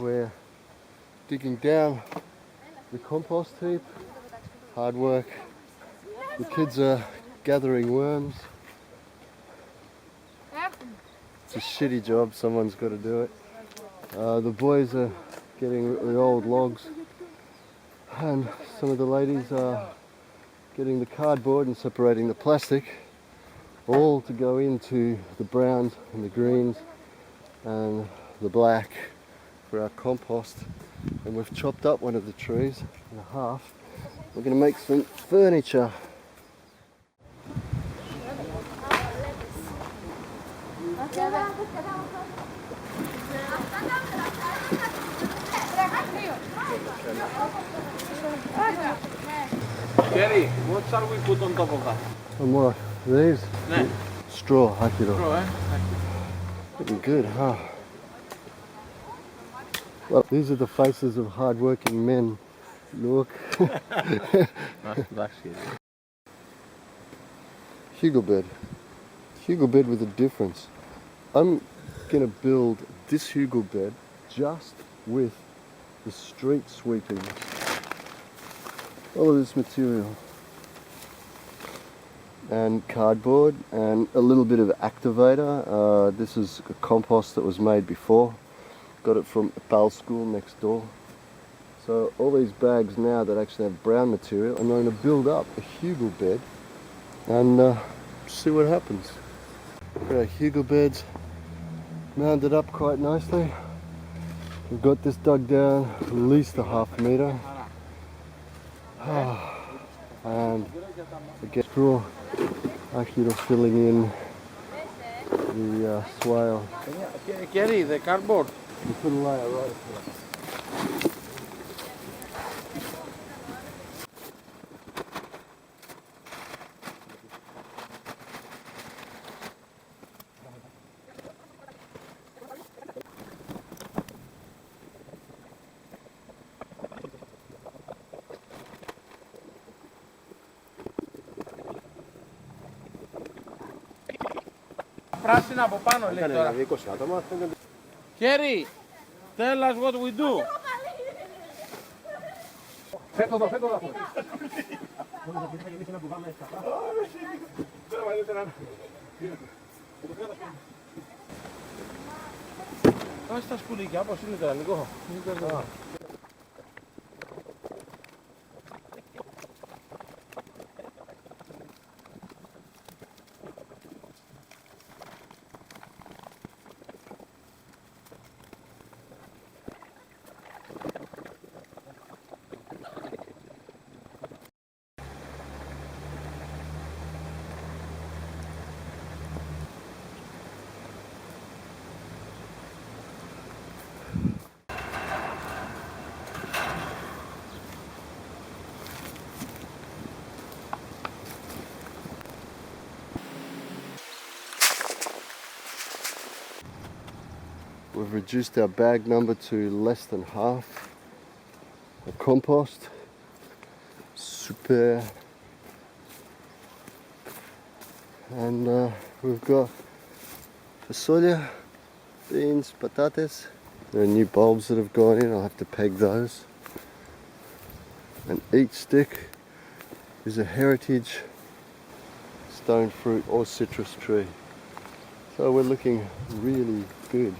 we're digging down the compost heap. Hard work. The kids are gathering worms. It's a shitty job, someone's got to do it. The boys are getting the old logs, and some of the ladies are getting the cardboard and separating the plastic, all to go into the browns and the greens and the black for our compost. And we've chopped up one of the trees in half. We're going to make some furniture. Kerry, what shall we put on top of that? And what? These? No. Straw, Hugel. Straw, eh? Looking good, huh? Well, these are the faces of hard-working men. Look. That's it. Hugel bed. Hugel bed with a difference. I'm going to build this Hugel bed just with the street sweeping. All of this material. And cardboard and a little bit of activator. This is a compost that was made before. Got it from a pal school next door. So all these bags now that actually have brown material, I'm going to build up a Hugel bed and see what happens. Our Hugel bed's mounted up quite nicely. We've got this dug down at least a half metre. And again, straw actually filling in the swale. Kerry, the cardboard. We put a layer right across. Πράσινα από πάνω λέει τώρα. Kerry, tell us what we do. Φέτο εδώ. Κάτσε τα σκουλίκια, πώς είναι τώρα, Νικό. We've reduced our bag number to less than half. A compost. Super. And we've got fasolia, beans, patatas. There are new bulbs that have gone in. I'll have to peg those. And each stick is a heritage stone fruit or citrus tree. So we're looking really good.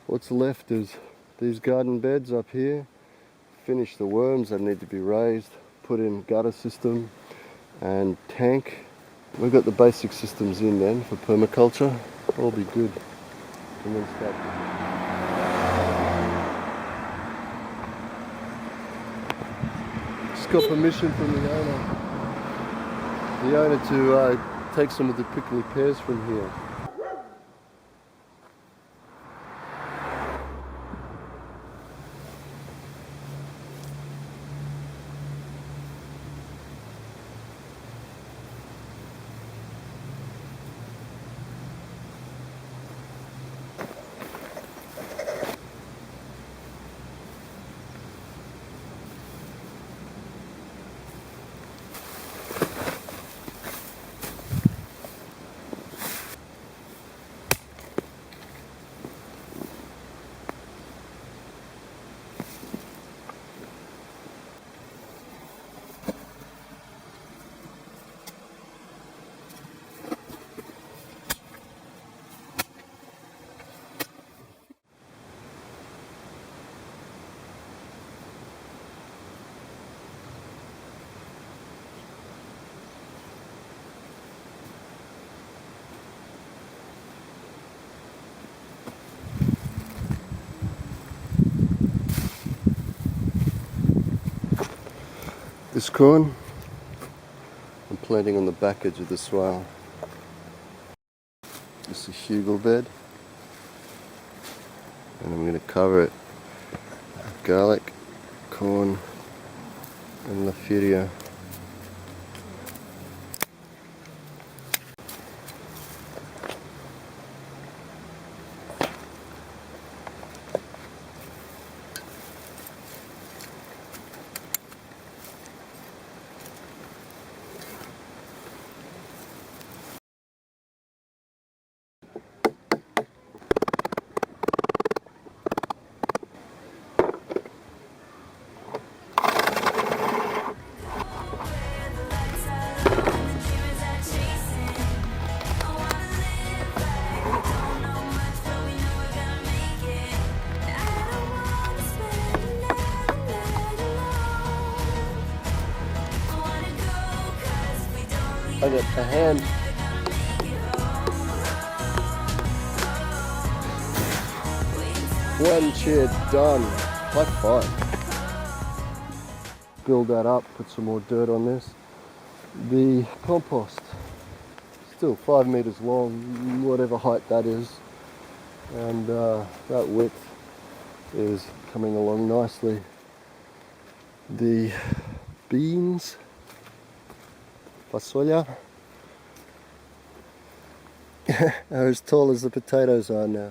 What's left is these garden beds up here. Finish the worms that need to be raised. Put in gutter system and tank. We've got the basic systems in then for permaculture. All be good. And then start. Just got permission from the owner to take some of the prickly pears from here. corn. I'm planting on the back edge of the swale. This is a Hugel bed. And I'm going to cover it with garlic, corn and Lafiria. I got a hand. One chair done. High five. Build that up, put some more dirt on this. The compost, still 5 meters long, whatever height that is. And that width is coming along nicely. The beans, fasolia, are as tall as the potatoes are now.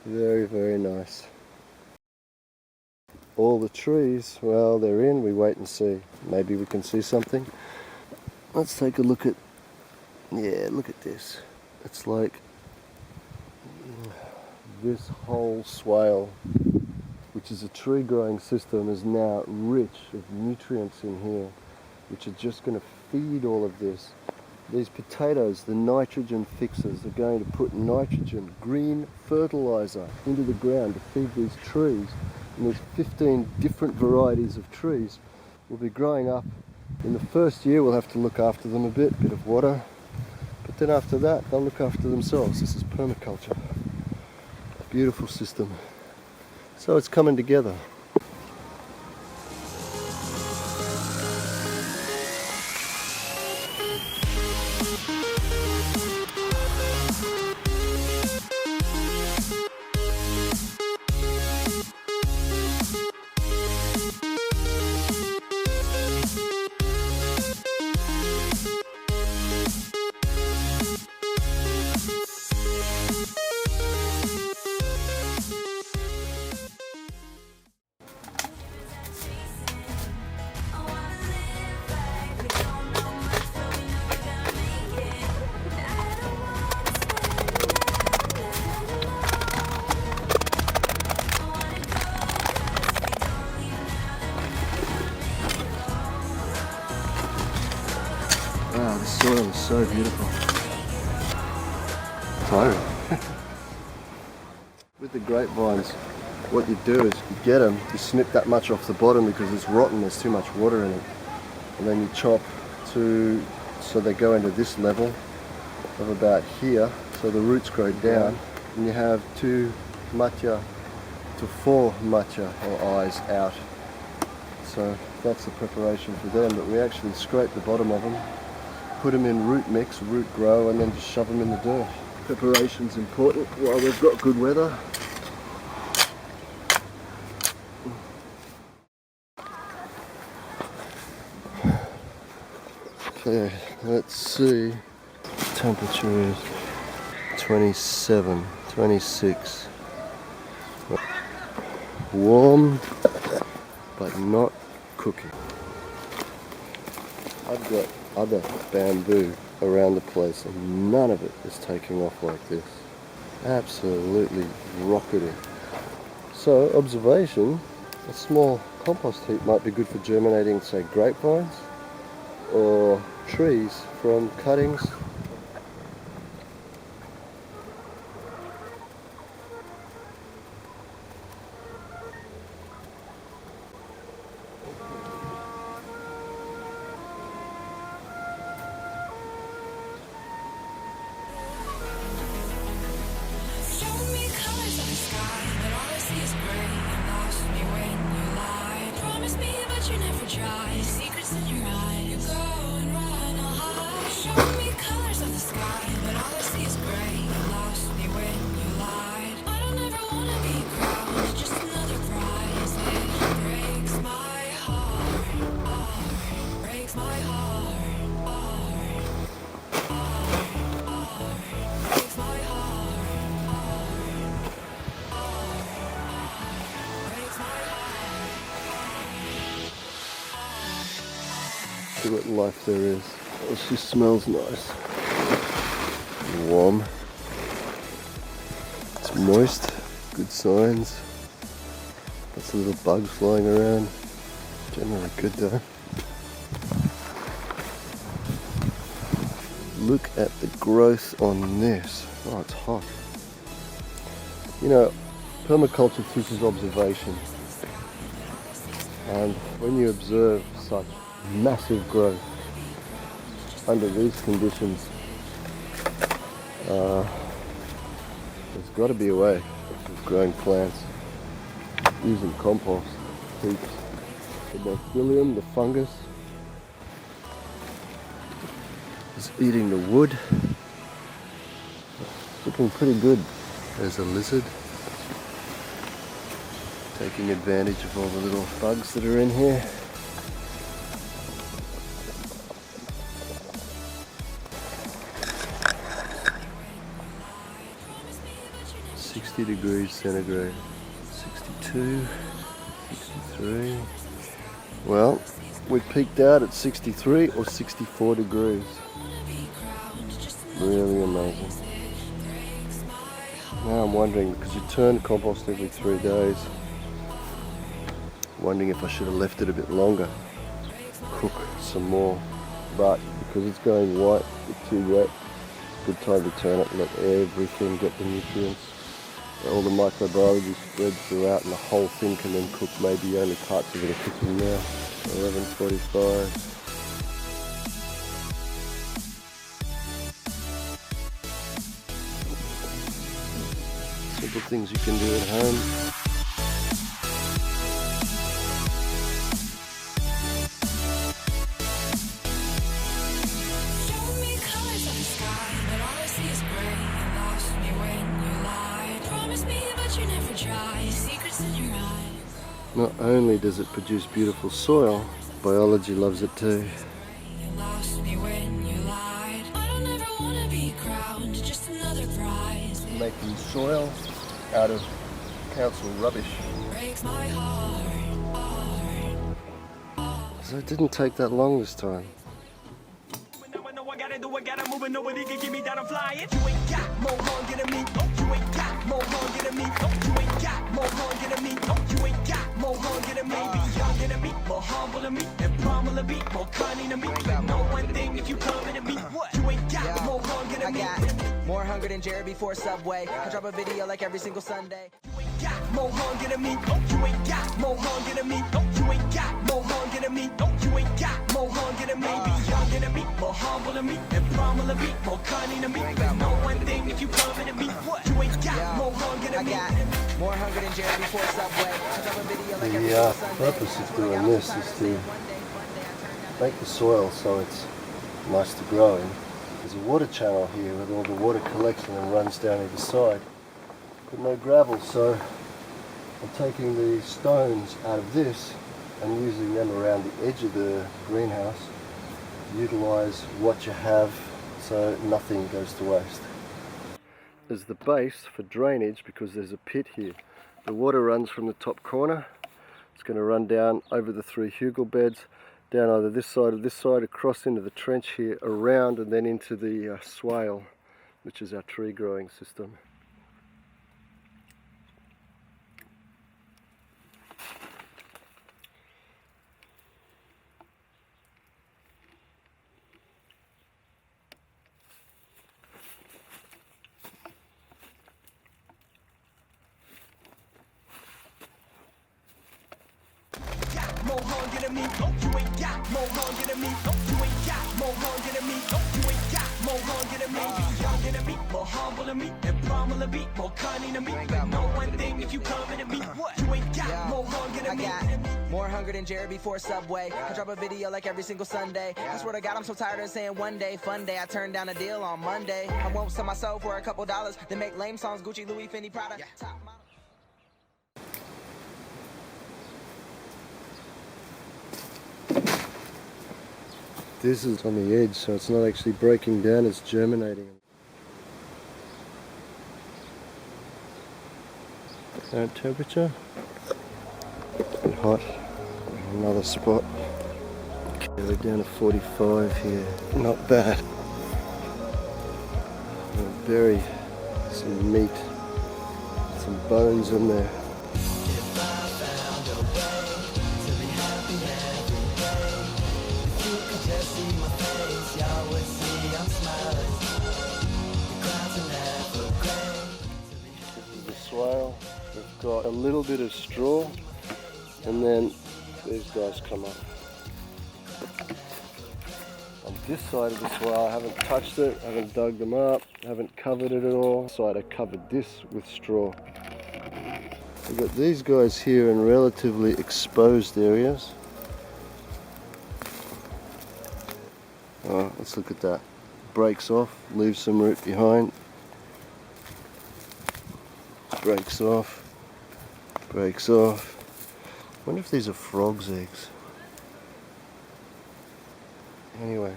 Very, very nice. All the trees, well, they're in. We wait and see. Maybe we can see something. Let's take a look at, yeah, look at this. It's like this whole swale, which is a tree growing system, is now rich of nutrients in here, which are just going to feed all of this. These potatoes, the nitrogen fixers, are going to put nitrogen, green fertilizer, into the ground to feed these trees. And there's 15 different varieties of trees will be growing up. In the first year we'll have to look after them a bit of water, but then after that they'll look after themselves. This is permaculture. Beautiful system. So it's coming together. Wow, the soil is so beautiful. Tiring. With the grapevines, what you do is you get them, you snip that much off the bottom because it's rotten, there's too much water in it. And then you chop so they go into this level of about here, so the roots grow down. And you have 2 matcha to 4 matcha or eyes out. So that's the preparation for them, but we actually scrape the bottom of them, put them in root mix, root grow, and then just shove them in the dirt. Preparation's important while we've got good weather. Okay, let's see. Temperature is 27, 26. Warm, but not cooking. I've got other bamboo around the place and none of it is taking off like this. Absolutely rocketing. So, observation, a small compost heap might be good for germinating, say, grapevines or trees from cuttings. You never try. Secrets secrets in your eyes. You go and run all high, showing me colors of the sky, but all I see is gray. You lost me when you lied. I don't ever wanna be crowned, just another prize. It breaks my heart, breaks my heart, breaks my heart, breaks my heart. See what life there is. Oh, she smells nice. Warm. It's moist. Good signs. Lots of little bugs flying around. Generally good though. Look at the growth on this. Oh, it's hot. You know, permaculture teaches observation. And when you observe such massive growth under these conditions, there's got to be a way of growing plants using compost. Heaps. The bacterium, the fungus, is eating the wood. It's looking pretty good. There's a lizard taking advantage of all the little bugs that are in here. °C, 62, 63. Well, we peaked out at 63 or 64 degrees. Really amazing. Now I'm wondering, because you turn compost every 3 days, wondering if I should have left it a bit longer, cook some more. But because it's going white, it's too wet, good time to turn it and let everything get the nutrients. All the microbiology spreads throughout and the whole thing can then cook. Maybe only parts of it are cooking now. 11:45. Simple things you can do at home. Show me colors of the sky, but all I see is gray. You lost me when you lied. Promise me, but you never try. Secrets in your eyes. Not only does it produce beautiful soil, biology loves it too. You lost me when you lied. I don't ever wanna be crowned, just another prize. Making soil out of council rubbish. Breaks my heart. So it didn't take that long this time. I gotta do, I gotta move, and nobody can give me that I'm flying. You ain't got more hunger than me. Oh, you ain't got more hunger than me. Oh, you ain't got more hunger than me. Oh, you ain't got more hunger than me. Be younger than me, more humble than me, and primal than me, more cunning than me. But know one thing, if you coming to me, what? You ain't got more hunger than me. More hunger than Jerry before Subway. I drop a video like every single Sunday. You ain't got more hunger than me. Oh, you ain't got more hunger than me. Oh, you ain't got more hunger than me. Oh, you ain't got more hunger than me. Be younger than me, more humble than me, and primal than me, more cunning than me. But know one thing, if you coming to me, what? You ain't got more hunger than I me. got more hunger than Jerry before Subway. I drop a video like every The single Sunday. purpose of doing this is to make the soil so it's nice to grow in. There's a water channel here with all the water collects and runs down either side, but no gravel, so I'm taking the stones out of this and using them around the edge of the greenhouse to utilize what you have so nothing goes to waste. There's the base for drainage because there's a pit here. The water runs from the top corner. It's going to run down over the 3 Hugel beds, down either this side or this side, across into the trench here, around and then into the swale, which is our tree growing system. More hunger than me. Oh, you ain't got more hunger than me. Oh, you ain't got more hunger than me. Oh, you ain't got more hunger than me. Be younger than me, more humble than me, and probably be more cunning than me. But know one thing, if you coming to me, what? You ain't got more hunger than me. I got more hunger than Jerry before Subway. I drop a video like every single Sunday. I swear to God, I'm so tired of saying one day, fun day. I turned down a deal on Monday. I won't sell my soul for a couple dollars. Then make lame songs, Gucci, Louis, Fendi, Prada. Top model. This is on the edge, so it's not actually breaking down, it's germinating. Current temperature. And hot. Another spot. Okay, we're down to 45 here. Not bad. We'll bury some meat, some bones in there. This is the swale. We've got a little bit of straw, and then these guys come up. On this side of the swale, I haven't touched it, I haven't dug them up, I haven't covered it at all. So I covered this with straw. We've got these guys here in relatively exposed areas. Oh, let's look at that. Breaks off, leaves some root behind. Breaks off, breaks off. I wonder if these are frogs' eggs. Anyway,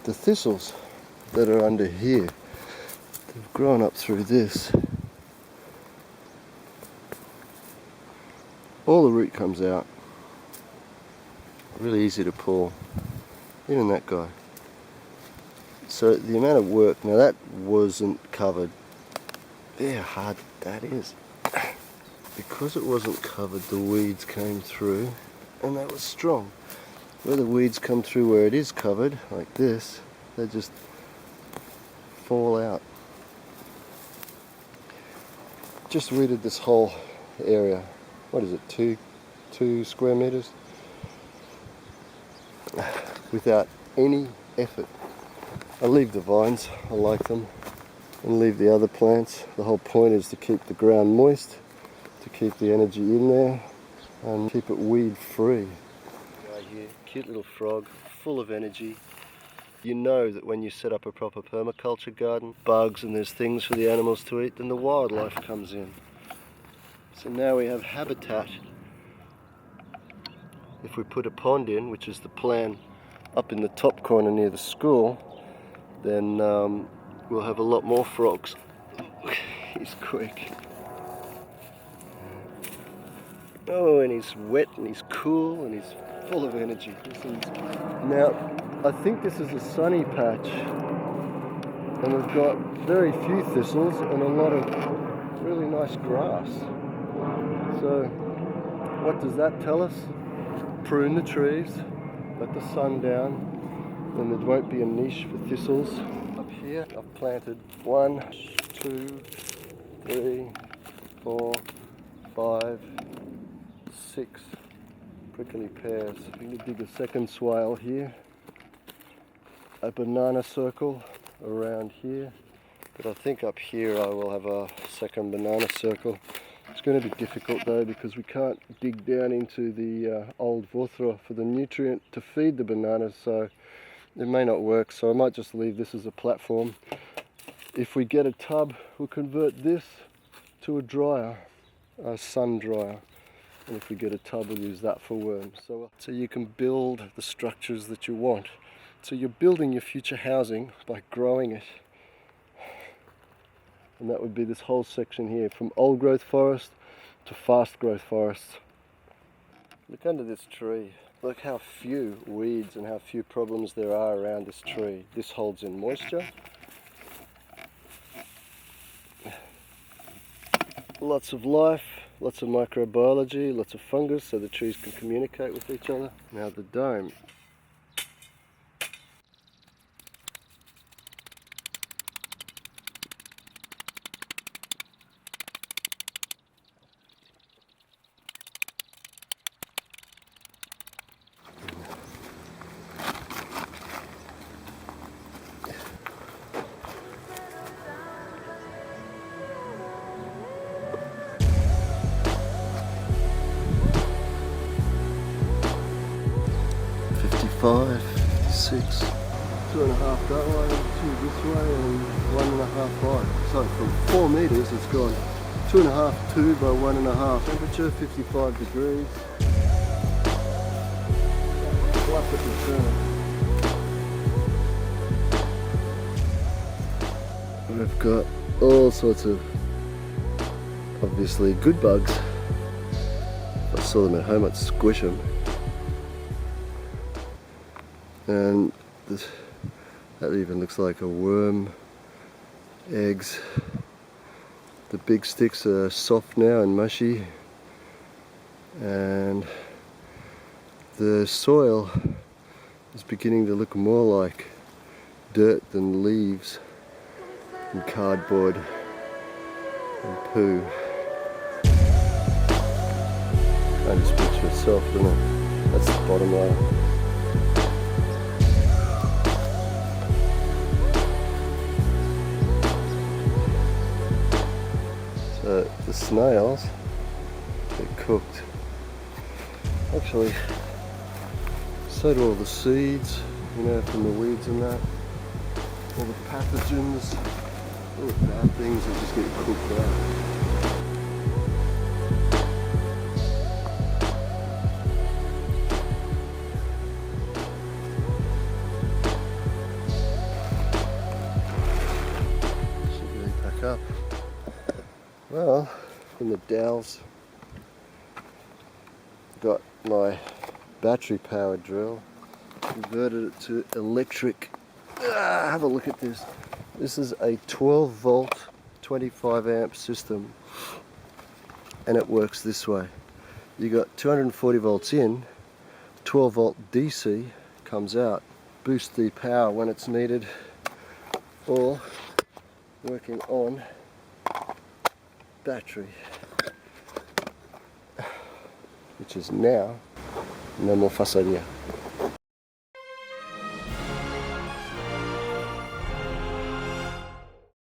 the thistles that are under here, they've grown up through this. All the root comes out. Really easy to pull. Even that guy. So the amount of work, now that wasn't covered. There, how hard that is. Because it wasn't covered, the weeds came through, and that was strong. Where the weeds come through where it is covered, like this, they just fall out. Just weeded this whole area. What is it, two square meters? Without any effort. I leave the vines, I like them, and leave the other plants. The whole point is to keep the ground moist, to keep the energy in there, and keep it weed free. Right here, cute little frog, full of energy. You know that when you set up a proper permaculture garden, bugs and there's things for the animals to eat, then the wildlife comes in. So now we have habitat. If we put a pond in, which is the plan up in the top corner near the school, then we'll have a lot more frogs. He's quick. Oh, and he's wet and he's cool and he's full of energy. Now, I think this is a sunny patch, and we've got very few thistles and a lot of really nice grass. So, what does that tell us? Prune the trees, let the sun down, then there won't be a niche for thistles. Up here, I've planted 1, 2, 3, 4, 5, 6 prickly pears. I'm going to dig a second swale here. A banana circle around here. But I think up here I will have a second banana circle. It's going to be difficult though, because we can't dig down into the old Vothra for the nutrient to feed the bananas, so it may not work. So I might just leave this as a platform. If we get a tub, we'll convert this to a dryer, a sun dryer. And if we get a tub, we'll use that for worms. So you can build the structures that you want. So you're building your future housing by growing it. And that would be this whole section here, from old growth forest to fast growth forests. Look under this tree. Look how few weeds and how few problems there are around this tree. This holds in moisture. Lots of life, lots of microbiology, lots of fungus, so the trees can communicate with each other. Now the dome. 55, 56. 2.5 that way, 2 this way, and 1.5 wide. So from 4 meters, it's gone 2.5, 2 by 1.5. Temperature 55 degrees. Fluff at the turn. We've got all sorts of obviously good bugs. If I saw them at home, I'd squish them. And this, that even looks like a worm. Eggs. The big sticks are soft now and mushy. And the soil is beginning to look more like dirt than leaves and cardboard and poo. Kind of speaks for itself, doesn't it? That's the bottom layer. So the snails get cooked. Actually, so do all the seeds, you know, from the weeds and that. All the pathogens, all the bad things that just get cooked out. Should really pack up. Well, from the dowels, got my battery powered drill, converted it to electric. Have a look at this. This is a 12 volt 25 amp system, and it works this way. You got 240 volts in, 12 volt DC comes out, boosts the power when it's needed, or working on battery, which is now no more fuss idea.